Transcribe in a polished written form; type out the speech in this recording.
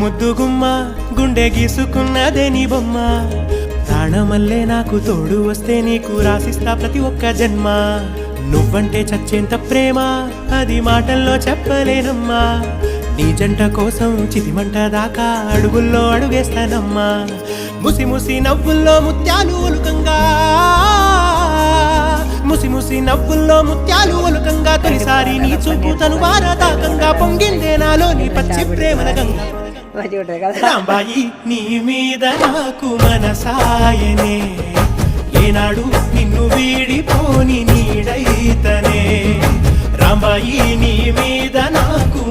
ముద్దు గుమ్మ గుండె గీసుకున్నదే నీ బొమ్మ ప్రాణమల్లే నాకు తోడు వస్తే నీకు రాసిస్తా ప్రతి ఒక్క జన్మ నువ్వంటే చచ్చేంత ప్రేమ అది మాటల్లో చెప్పలేనమ్మా నీ జంట కోసం చితిమంట దాకా అడుగుల్లో అడుగేస్తానమ్మా ముసి ముసి నవ్వుల్లో ముత్యాలు ఒలుకంగా ముసి ముసి నవ్వుల్లో ముత్యాలు ఒలుకంగా తొలిసారి నీ చూపు తను వారదాకంగా పొంగిందే నాలో నీ పచ్చి ప్రేమల గంగా రాంబాయి నీ మీద నాకు మనసాయనే ఏనాడు నిన్ను వీడిపోని నీడైతనే రాంబాయి నీ మీద నాకు